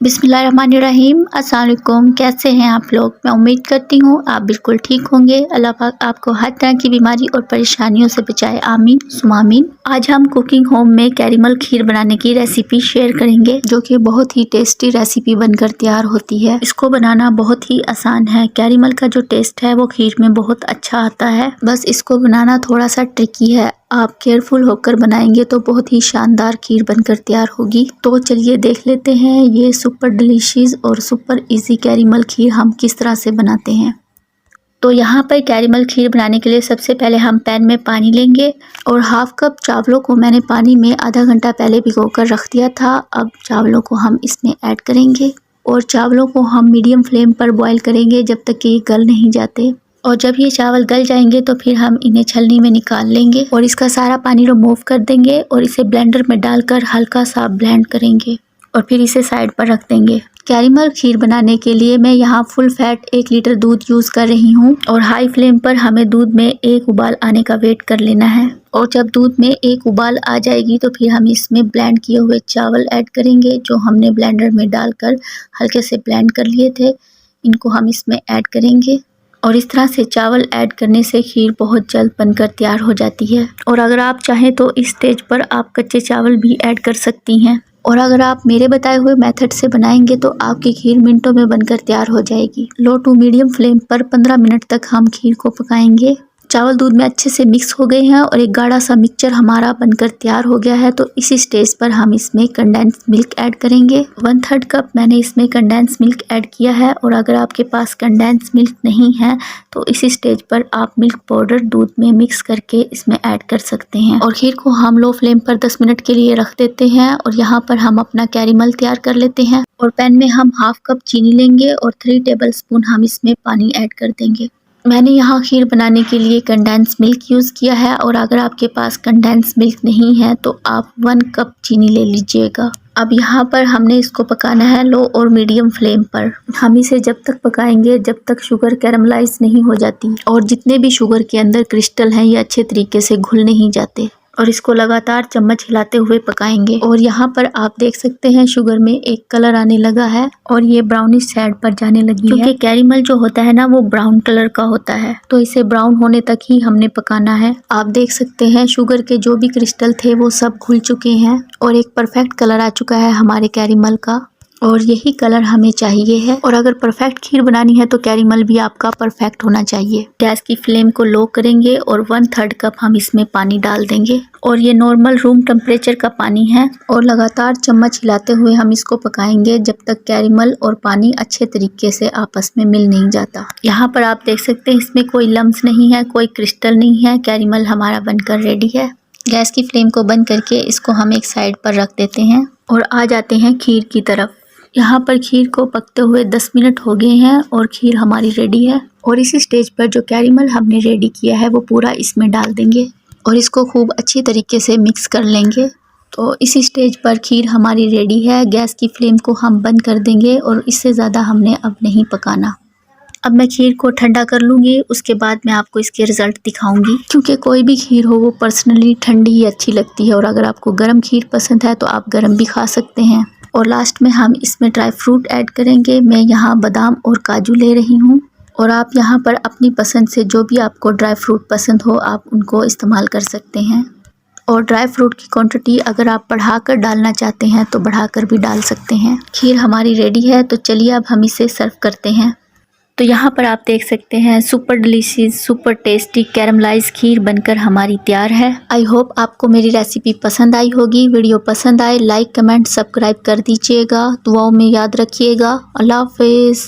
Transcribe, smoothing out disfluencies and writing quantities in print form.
बिस्मिल्लाहिर्रहमानिर्रहीम। अस्सलाम वालेकुम। कैसे हैं आप लोग? मैं उम्मीद करती हूँ आप बिल्कुल ठीक होंगे। अल्लाह पाक आपको हर तरह की बीमारी और परेशानियों से बचाए, आमीन सुम्मा आमीन। आज हम कुकिंग होम में कैरेमल खीर बनाने की रेसिपी शेयर करेंगे, जो कि बहुत ही टेस्टी रेसिपी बनकर तैयार होती है। इसको बनाना बहुत ही आसान है। कैरेमल का जो टेस्ट है वो खीर में बहुत अच्छा आता है, बस इसको बनाना थोड़ा सा ट्रिकी है। आप केयरफुल होकर बनाएंगे तो बहुत ही शानदार खीर बनकर तैयार होगी। तो चलिए देख लेते हैं ये सुपर डिलीशियस और सुपर इजी कैरेमल खीर हम किस तरह से बनाते हैं। तो यहाँ पर कैरेमल खीर बनाने के लिए सबसे पहले हम पैन में पानी लेंगे और हाफ कप चावलों को मैंने पानी में आधा घंटा पहले भिगोकर रख दिया था। अब चावलों को हम इसमें ऐड करेंगे और चावलों को हम मीडियम फ्लेम पर बॉईल करेंगे जब तक कि ये गल नहीं जाते। और जब ये चावल गल जाएंगे तो फिर हम इन्हें छलनी में निकाल लेंगे और इसका सारा पानी रिमूव कर देंगे और इसे ब्लेंडर में डालकर हल्का सा ब्लेंड करेंगे और फिर इसे साइड पर रख देंगे। कैरेमल खीर बनाने के लिए मैं यहाँ फुल फैट 1 लीटर दूध यूज़ कर रही हूँ और हाई फ्लेम पर हमें दूध में एक उबाल आने का वेट कर लेना है। और जब दूध में एक उबाल आ जाएगी तो फिर हम इसमें ब्लेंड किए हुए चावल ऐड करेंगे, जो हमने ब्लेंडर में डालकर हल्के से ब्लेंड कर लिए थे। इनको हम इसमें ऐड करेंगे और इस तरह से चावल ऐड करने से खीर बहुत जल्द बनकर तैयार हो जाती है। और अगर आप चाहें तो इस स्टेज पर आप कच्चे चावल भी ऐड कर सकती हैं। और अगर आप मेरे बताए हुए मेथड से बनाएंगे तो आपकी खीर मिनटों में बनकर तैयार हो जाएगी। लो टू मीडियम फ्लेम पर 15 मिनट तक हम खीर को पकाएंगे। चावल दूध में अच्छे से मिक्स हो गए हैं और एक गाढ़ा सा मिक्सचर हमारा बनकर तैयार हो गया है। तो इसी स्टेज पर हम इसमें कंडेंस मिल्क ऐड करेंगे। 1/3 कप मैंने इसमें कंडेंस मिल्क ऐड किया है। और अगर आपके पास कंडेंस मिल्क नहीं है तो इसी स्टेज पर आप मिल्क पाउडर दूध में मिक्स करके इसमें ऐड कर सकते हैं। और खीर को हम लो फ्लेम पर 10 मिनट के लिए रख देते हैं और यहाँ पर हम अपना कैरेमल तैयार कर लेते हैं। और पैन में हम हाफ कप चीनी लेंगे और 3 टेबल स्पून हम इसमें पानी ऐड कर देंगे। मैंने यहाँ खीर बनाने के लिए कंडेंस मिल्क यूज़ किया है और अगर आपके पास कंडेंस मिल्क नहीं है तो आप 1 कप चीनी ले लीजिएगा। अब यहाँ पर हमने इसको पकाना है लो और मीडियम फ्लेम पर। हम इसे जब तक पकाएंगे जब तक शुगर कैरमलाइज नहीं हो जाती और जितने भी शुगर के अंदर क्रिस्टल हैं ये अच्छे तरीके से घुल नहीं जाते। और इसको लगातार चम्मच हिलाते हुए पकाएंगे। और यहाँ पर आप देख सकते हैं शुगर में एक कलर आने लगा है और ये ब्राउनिश साइड पर जाने लगी है, क्योंकि कैरेमल जो होता है ना वो ब्राउन कलर का होता है। तो इसे ब्राउन होने तक ही हमने पकाना है। आप देख सकते हैं शुगर के जो भी क्रिस्टल थे वो सब घुल चुके हैं और एक परफेक्ट कलर आ चुका है हमारे कैरेमल का। और यही कलर हमें चाहिए है। और अगर परफेक्ट खीर बनानी है तो कैरेमल भी आपका परफेक्ट होना चाहिए। गैस की फ्लेम को लो करेंगे और 1/3 कप हम इसमें पानी डाल देंगे और ये नॉर्मल रूम टेम्परेचर का पानी है। और लगातार चम्मच हिलाते हुए हम इसको पकाएंगे जब तक कैरेमल और पानी अच्छे तरीके से आपस में मिल नहीं जाता। यहाँ पर आप देख सकते हैं इसमें कोई लम्स नहीं है, कोई क्रिस्टल नहीं है। कैरेमल हमारा बनकर रेडी है। गैस की फ्लेम को बंद करके इसको हम एक साइड पर रख देते हैं और आ जाते हैं खीर की तरफ। यहाँ पर खीर को पकते हुए 10 मिनट हो गए हैं और खीर हमारी रेडी है। और इसी स्टेज पर जो कैरेमल हमने रेडी किया है वो पूरा इसमें डाल देंगे और इसको खूब अच्छी तरीके से मिक्स कर लेंगे। तो इसी स्टेज पर खीर हमारी रेडी है। गैस की फ्लेम को हम बंद कर देंगे और इससे ज़्यादा हमने अब नहीं पकाना। अब मैं खीर को ठंडा कर लूँगी, उसके बाद मैं आपको इसके रिज़ल्ट दिखाऊंगी, क्योंकि कोई भी खीर हो वो पर्सनली ठंडी ही अच्छी लगती है। और अगर आपको गर्म खीर पसंद है तो आप गर्म भी खा सकते हैं। और लास्ट में हम इसमें ड्राई फ्रूट ऐड करेंगे। मैं यहाँ बादाम और काजू ले रही हूँ और आप यहाँ पर अपनी पसंद से जो भी आपको ड्राई फ्रूट पसंद हो आप उनको इस्तेमाल कर सकते हैं। और ड्राई फ्रूट की क्वांटिटी अगर आप बढ़ाकर डालना चाहते हैं तो बढ़ाकर भी डाल सकते हैं। खीर हमारी रेडी है, तो चलिए अब हम इसे सर्व करते हैं। तो यहाँ पर आप देख सकते हैं super delicious super tasty caramelize खीर बनकर हमारी तैयार है। आई होप आपको मेरी रेसिपी पसंद आई होगी। वीडियो पसंद आए लाइक कमेंट सब्सक्राइब कर दीजिएगा। दुआओं में याद रखिएगा। अल्लाह हाफिज़।